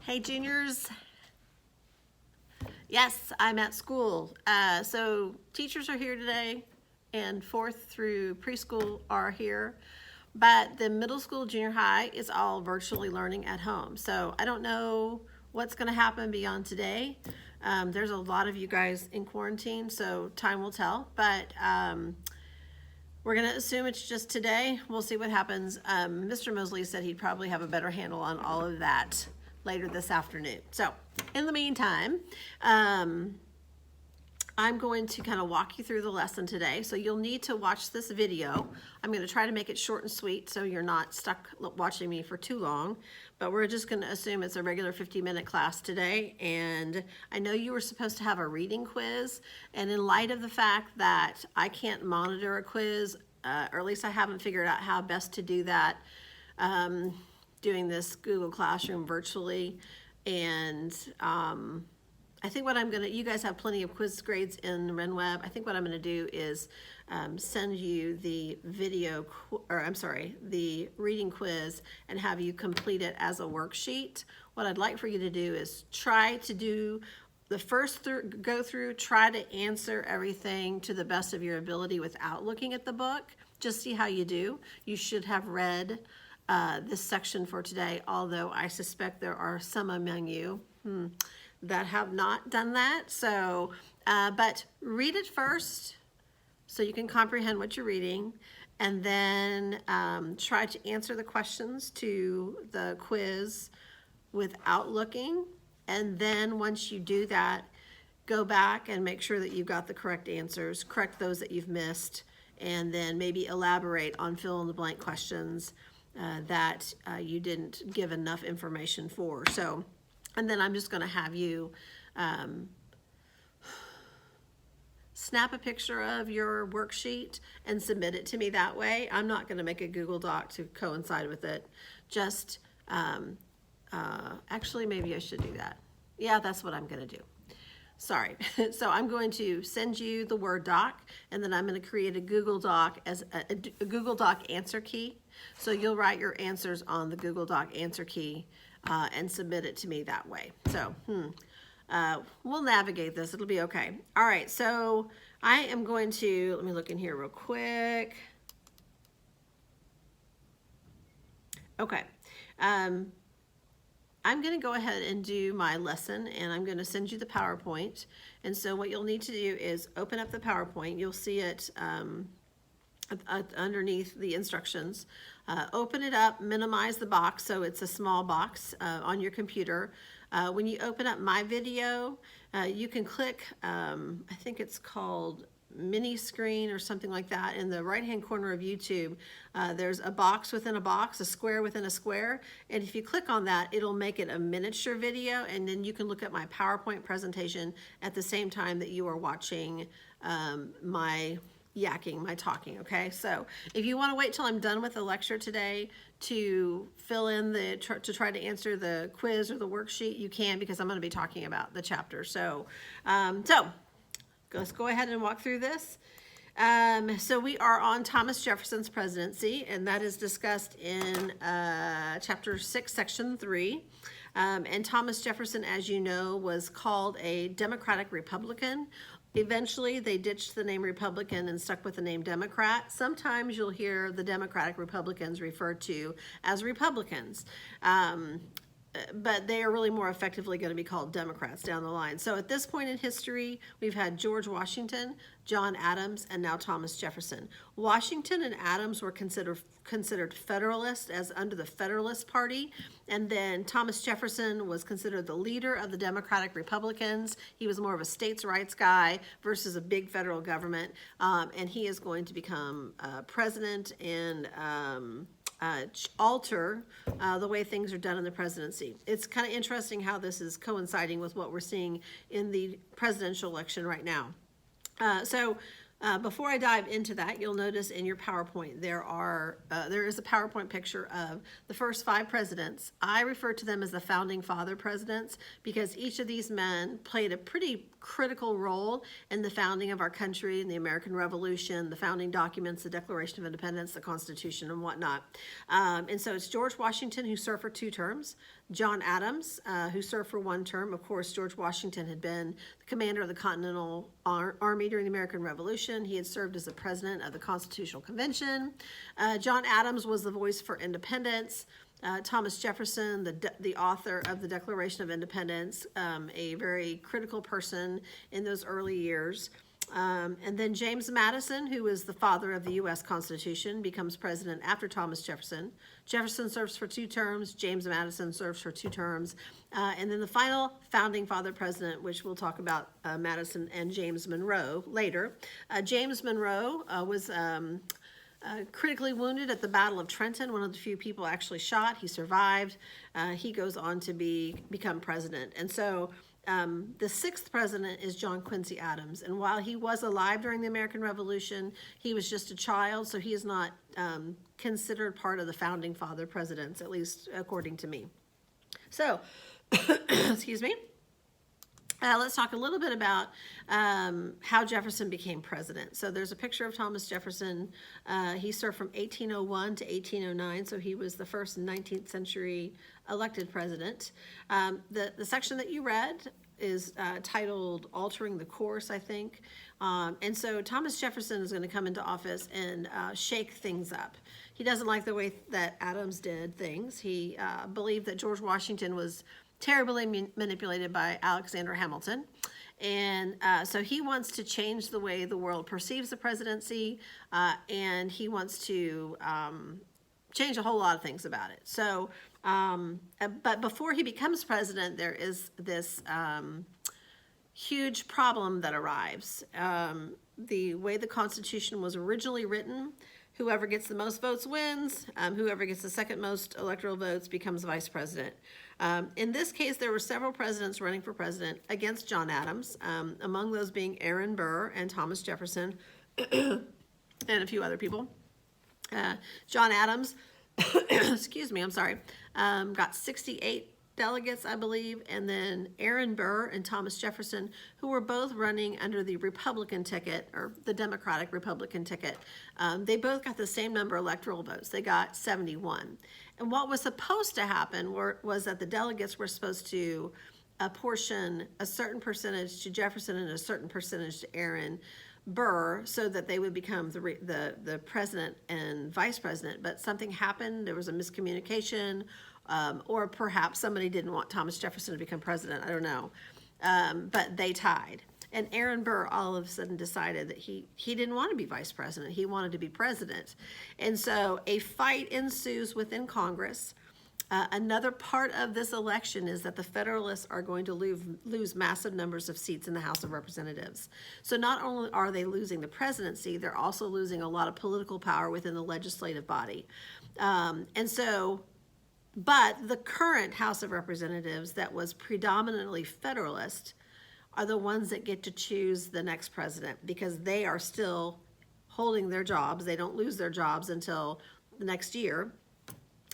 Hey juniors, yes, I'm at school. So teachers are here today and 4th through preschool are here, but the middle school, junior high is all virtually learning at home. So I don't know what's gonna happen beyond today. There's a lot of you guys in quarantine, so time will tell, but we're gonna assume it's just today. We'll see what happens. Mr. Mosley said he'd probably have a better handle on all of that later this afternoon. So in the meantime, I'm going to kind of walk you through the lesson today. So you'll need to watch this video. I'm going to try to make it short and sweet so you're not stuck watching me for too long, but we're just going to assume it's a regular 50-minute class today. And I know you were supposed to have a reading quiz, and in light of the fact that I can't monitor a quiz, or at least I haven't figured out how best to do that, doing this Google Classroom virtually, and I think what I'm gonna, you guys have plenty of quiz grades in RenWeb. I think what I'm gonna do is send you the the reading quiz and have you complete it as a worksheet. What I'd like for you to do is try to do the first go through, try to answer everything to the best of your ability without looking at the book. Just see how you do. You should have read this section for today, although I suspect there are some among you that have not done that. So, but read it first so you can comprehend what you're reading, and then try to answer the questions to the quiz without looking. And then once you do that, go back and make sure that you've got the correct answers, correct those that you've missed, and then maybe elaborate on fill in the blank questions that you didn't give enough information for. So, and then I'm just going to have you snap a picture of your worksheet and submit it to me that way. I'm not going to make a Google Doc to coincide with it. Just, actually, maybe I should do that. Yeah, that's what I'm going to do. Sorry. So I'm going to send you the Word doc, and then I'm going to create a Google Doc as a Google Doc answer key. So you'll write your answers on the Google Doc answer key and submit it to me that way. So we'll navigate this. It'll be okay. All right. So I am going to, let me look in here real quick. Okay. I'm going to go ahead and do my lesson, and I'm going to send you the PowerPoint. And so what you'll need to do is open up the PowerPoint. You'll see it underneath the instructions. Open it up, minimize the box so it's a small box on your computer. When you open up my video, you can click, I think it's called mini screen or something like that. In the right hand corner of YouTube, there's a box within a box, a square within a square, and if you click on that, it'll make it a miniature video, and then you can look at my PowerPoint presentation at the same time that you are watching my talking. Okay, so if you want to wait till I'm done with the lecture today to fill in to try to answer the quiz or the worksheet, you can, because I'm going to be talking about the chapter. So let's go ahead and walk through this. So we are on Thomas Jefferson's presidency, and that is discussed in chapter 6, section 3. And Thomas Jefferson, as you know, was called a Democratic Republican. Eventually, they ditched the name Republican and stuck with the name Democrat. Sometimes you'll hear the Democratic Republicans referred to as Republicans. But they are really more effectively going to be called Democrats down the line. So at this point in history, we've had George Washington, John Adams, and now Thomas Jefferson. Washington and Adams were considered Federalist, as under the Federalist Party, and then Thomas Jefferson was considered the leader of the Democratic Republicans. He was more of a states' rights guy versus a big federal government, and he is going to become president and alter the way things are done in the presidency. It's kind of interesting how this is coinciding with what we're seeing in the presidential election right now. Before I dive into that, you'll notice in your PowerPoint there is a PowerPoint picture of the first 5 presidents. I refer to them as the founding father presidents because each of these men played a pretty critical role in the founding of our country, in the American Revolution, the founding documents, the Declaration of Independence, the Constitution, and whatnot. And so it's George Washington, who served for 2 terms. John Adams, who served for one term. Of course, George Washington had been the commander of the Continental Army during the American Revolution. He had served as the president of the Constitutional Convention. John Adams was the voice for independence. Thomas Jefferson, the author of the Declaration of Independence, a very critical person in those early years. And then James Madison, who was the father of the U.S. Constitution, becomes president after Thomas Jefferson. Jefferson serves for 2 terms. James Madison serves for 2 terms. And then the final founding father president, which we'll talk about Madison and James Monroe later. James Monroe was critically wounded at the Battle of Trenton, one of the few people actually shot. He survived. He goes on to become president. And so the 6th president is John Quincy Adams. And while he was alive during the American Revolution, he was just a child, so he is not considered part of the founding father presidents, at least according to me. So, excuse me. Let's talk a little bit about how Jefferson became president. So there's a picture of Thomas Jefferson. He served from 1801 to 1809, so he was the first 19th century elected president. The section that you read is titled Altering the Course, I think. And so Thomas Jefferson is going to come into office and shake things up. He doesn't like the way that Adams did things. He believed that George Washington was terribly manipulated by Alexander Hamilton. And so he wants to change the way the world perceives the presidency, and he wants to change a whole lot of things about it. So, but before he becomes president, there is this huge problem that arrives. The way the Constitution was originally written, whoever gets the most votes wins. Whoever gets the second most electoral votes becomes vice president. In this case, there were several presidents running for president against John Adams, among those being Aaron Burr and Thomas Jefferson, and a few other people. John Adams, excuse me, I'm sorry, got 68 delegates, I believe, and then Aaron Burr and Thomas Jefferson, who were both running under the Republican ticket, or the Democratic Republican ticket, they both got the same number of electoral votes. They got 71. And what was supposed to happen was that the delegates were supposed to apportion a certain percentage to Jefferson and a certain percentage to Aaron Burr so that they would become the president and vice president. But something happened. There was a miscommunication, or perhaps somebody didn't want Thomas Jefferson to become president. I don't know. But they tied. And Aaron Burr all of a sudden decided that he didn't want to be vice president. He wanted to be president. And so a fight ensues within Congress. Another part of this election is that the Federalists are going to lose massive numbers of seats in the House of Representatives. So not only are they losing the presidency, they're also losing a lot of political power within the legislative body. But the current House of Representatives that was predominantly Federalist are the ones that get to choose the next president, because they are still holding their jobs. They don't lose their jobs until the next year.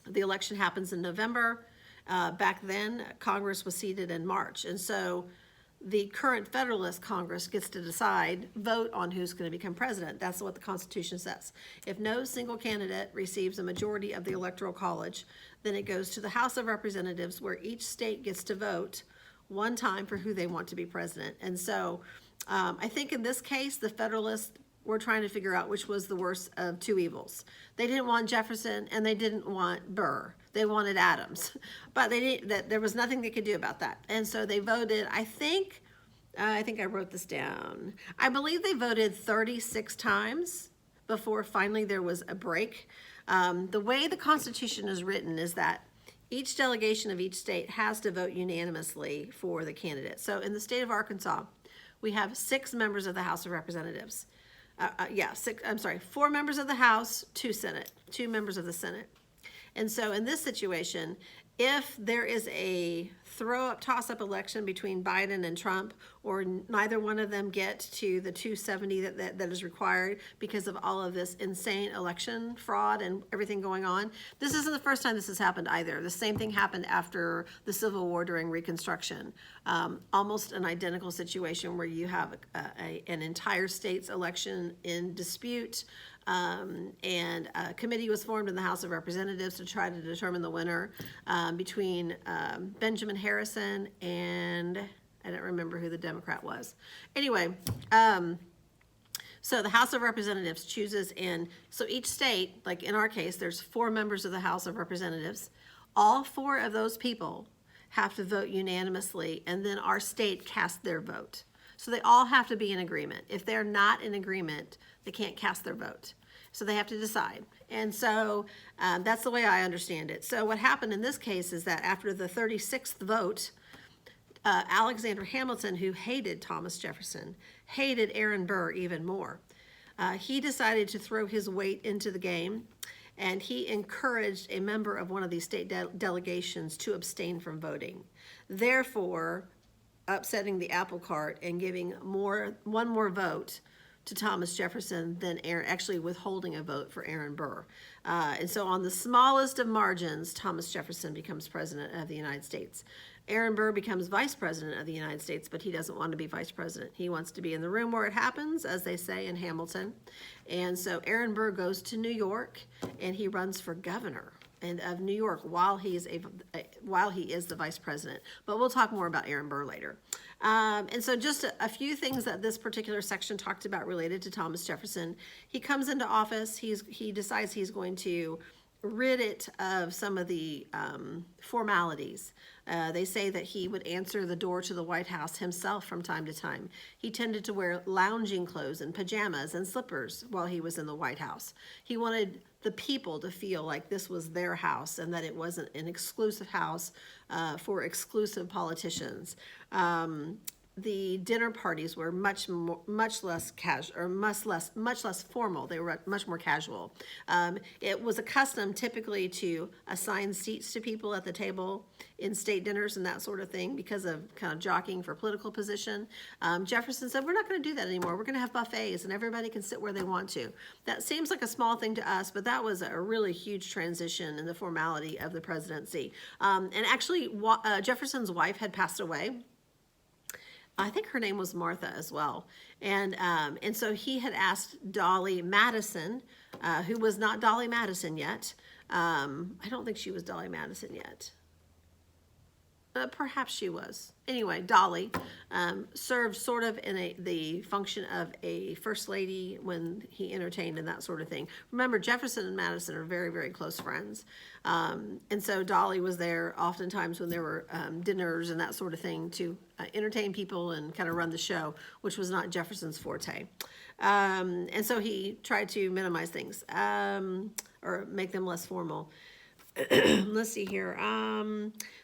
The election happens in November. Back then, Congress was seated in March. And so the current Federalist Congress gets to vote on who's going to become president. That's what the Constitution says. If no single candidate receives a majority of the Electoral College, then it goes to the House of Representatives, where each state gets to vote one time for who they want to be president. And so I think in this case, the Federalists were trying to figure out which was the worst of two evils. They didn't want Jefferson and they didn't want Burr. They wanted Adams, but there was nothing they could do about that. And so they voted, I think I wrote this down. I believe they voted 36 times before finally there was a break. The way the Constitution is written is that each delegation of each state has to vote unanimously for the candidate. So in the state of Arkansas, we have 6 members of the House of Representatives. 4 members of the House, 2 members of the Senate. And so in this situation, if there is a toss-up election between Biden and Trump, or neither one of them get to the 270 that is required because of all of this insane election fraud and everything going on. This isn't the first time this has happened either. The same thing happened after the Civil War during Reconstruction. Almost an identical situation where you have an entire state's election in dispute. And a committee was formed in the House of Representatives to try to determine the winner between Benjamin Harrison and I don't remember who the Democrat was. Anyway, so the House of Representatives chooses, and so each state, like in our case, there's 4 members of the House of Representatives. All 4 of those people have to vote unanimously, and then our state casts their vote. So they all have to be in agreement. If they're not in agreement, they can't cast their vote. So they have to decide. And so that's the way I understand it. So what happened in this case is that after the 36th vote, Alexander Hamilton, who hated Thomas Jefferson, hated Aaron Burr even more. He decided to throw his weight into the game, and he encouraged a member of one of these state delegations to abstain from voting, therefore upsetting the apple cart and giving one more vote to Thomas Jefferson than Aaron, actually withholding a vote for Aaron Burr. And so on the smallest of margins, Thomas Jefferson becomes president of the United States. Aaron Burr becomes vice president of the United States, but he doesn't want to be vice president. He wants to be in the room where it happens, as they say in Hamilton. And so Aaron Burr goes to New York, and he runs for governor of New York while he is the vice president. But we'll talk more about Aaron Burr later. And so just a few things that this particular section talked about related to Thomas Jefferson. He comes into office. He decides he's going to rid it of some of the formalities. They say that he would answer the door to the White House himself from time to time. He tended to wear lounging clothes and pajamas and slippers while he was in the White House. He wanted the people to feel like this was their house and that it wasn't an exclusive house for exclusive politicians. The dinner parties were much less casual, or much less formal. They were much more casual. It was a custom typically to assign seats to people at the table in state dinners and that sort of thing because of kind of jockeying for political position. Jefferson said, we're not going to do that anymore. We're going to have buffets and everybody can sit where they want to. That seems like a small thing to us, but that was a really huge transition in the formality of the presidency. And actually, Jefferson's wife had passed away. I think her name was Martha as well. And so he had asked Dolly Madison, who was not Dolly Madison yet. I don't think she was Dolly Madison yet. Perhaps she was. Anyway, Dolly served sort of in the function of a first lady when he entertained and that sort of thing. Remember, Jefferson and Madison are very, very close friends. And so Dolly was there oftentimes when there were dinners and that sort of thing to entertain people and kind of run the show, which was not Jefferson's forte. And so he tried to minimize things or make them less formal. Let's see here.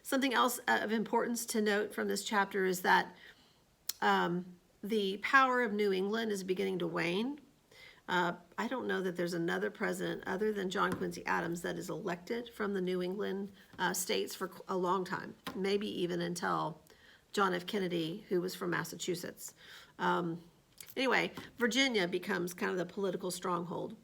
Something else of importance to note from this chapter is that the power of New England is beginning to wane. I don't know that there's another president other than John Quincy Adams that is elected from the New England states for a long time, maybe even until John F. Kennedy, who was from Massachusetts. Anyway, Virginia becomes kind of the political stronghold.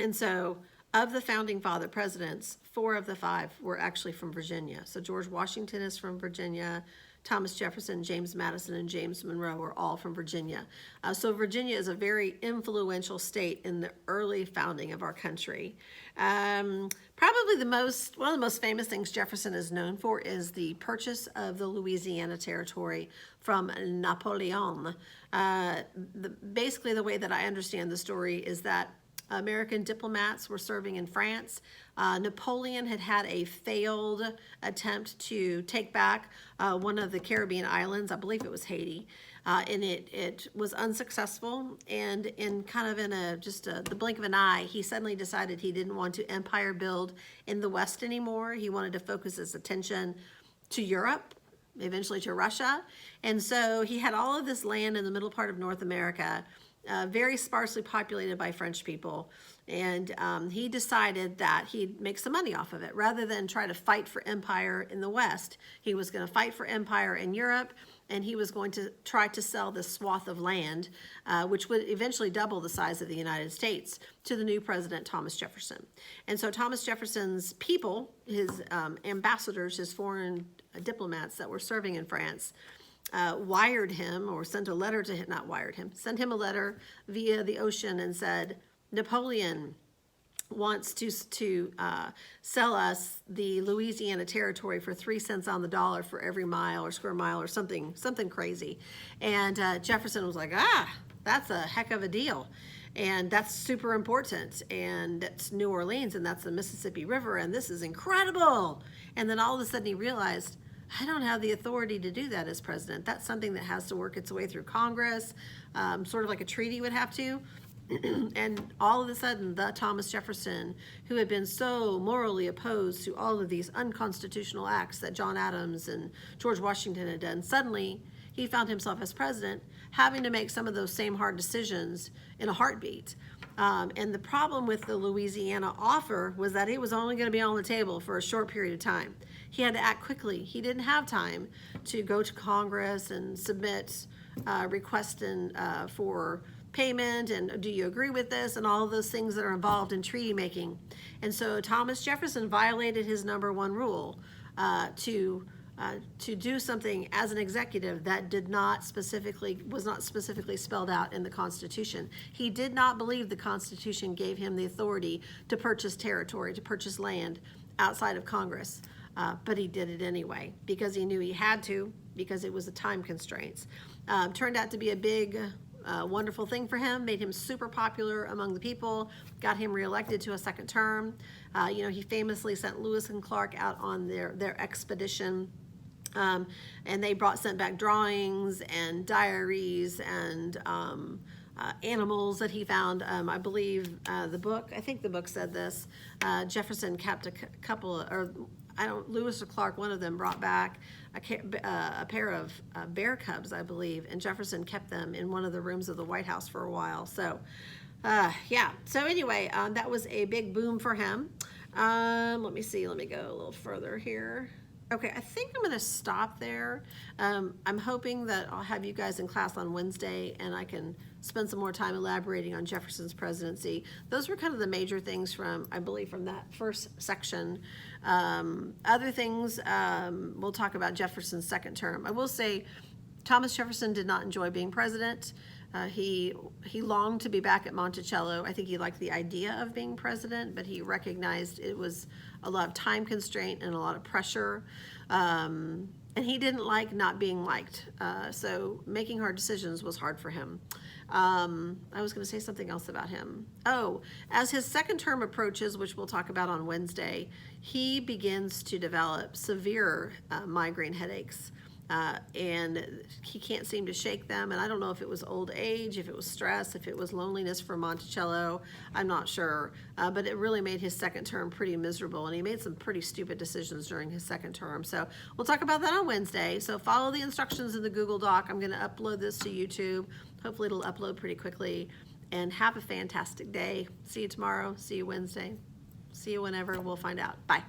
And so of the founding father presidents, 4 of the 5 were actually from Virginia. So George Washington is from Virginia, Thomas Jefferson, James Madison, and James Monroe are all from Virginia. So Virginia is a very influential state in the early founding of our country. Probably one of the most famous things Jefferson is known for is the purchase of the Louisiana Territory from Napoleon. Basically, the way that I understand the story is that American diplomats were serving in France. Napoleon had a failed attempt to take back one of the Caribbean islands. I believe it was Haiti. And it was unsuccessful. And in the blink of an eye, he suddenly decided he didn't want to empire build in the West anymore. He wanted to focus his attention to Europe, eventually to Russia. And so he had all of this land in the middle part of North America very sparsely populated by French people. And he decided that he'd make some money off of it. Rather than try to fight for empire in the West, he was going to fight for empire in Europe, and he was going to try to sell this swath of land, which would eventually double the size of the United States, to the new president, Thomas Jefferson. And so Thomas Jefferson's people, his ambassadors, his foreign diplomats that were serving in France, wired him, or sent a letter to him, not wired him, sent him a letter via the ocean and said, Napoleon wants to sell us the Louisiana territory for 3 cents on the dollar for every mile or square mile or something crazy. And Jefferson was like, that's a heck of a deal. And that's super important. And it's New Orleans, and that's the Mississippi River, and this is incredible. And then all of a sudden he realized, I don't have the authority to do that as president. That's something that has to work its way through Congress, sort of like a treaty would have to. And all of a sudden, the Thomas Jefferson, who had been so morally opposed to all of these unconstitutional acts that John Adams and George Washington had done, suddenly he found himself as president having to make some of those same hard decisions in a heartbeat. And the problem with the Louisiana offer was that it was only going to be on the table for a short period of time. He had to act quickly. He didn't have time to go to Congress and submit requests for payment and do you agree with this and all of those things that are involved in treaty making. And so Thomas Jefferson violated his #1 rule to do something as an executive that was not specifically spelled out in the Constitution. He did not believe the Constitution gave him the authority to purchase territory, to purchase land outside of Congress. But he did it anyway because he knew he had to, because it was a time constraints. Turned out to be a big, wonderful thing for him, made him super popular among the people, got him reelected to a second term. He famously sent Lewis and Clark out on their expedition. And they sent back drawings and diaries and animals that he found. I believe I think the book said this, Jefferson kept a couple, Lewis or Clark, one of them brought back a pair of bear cubs, I believe, and Jefferson kept them in one of the rooms of the White House for a while. So, yeah. So anyway, that was a big boom for him. Let me see. Let me go a little further here. Okay, I think I'm going to stop there. I'm hoping that I'll have you guys in class on Wednesday and I can spend some more time elaborating on Jefferson's presidency. Those were kind of the major things from that first section. Other things, we'll talk about Jefferson's second term. I will say Thomas Jefferson did not enjoy being president. He longed to be back at Monticello. I think he liked the idea of being president, but he recognized it was a lot of time constraint and a lot of pressure. And he didn't like not being liked. So making hard decisions was hard for him. I was going to say something else about him. Oh, as his second term approaches, which we'll talk about on Wednesday, he begins to develop severe migraine headaches. And he can't seem to shake them. And I don't know if it was old age, if it was stress, if it was loneliness for Monticello. I'm not sure. But it really made his second term pretty miserable. And he made some pretty stupid decisions during his second term. So we'll talk about that on Wednesday. So follow the instructions in the Google Doc. I'm going to upload this to YouTube. Hopefully it'll upload pretty quickly. And have a fantastic day. See you tomorrow. See you Wednesday. See you whenever. We'll find out. Bye.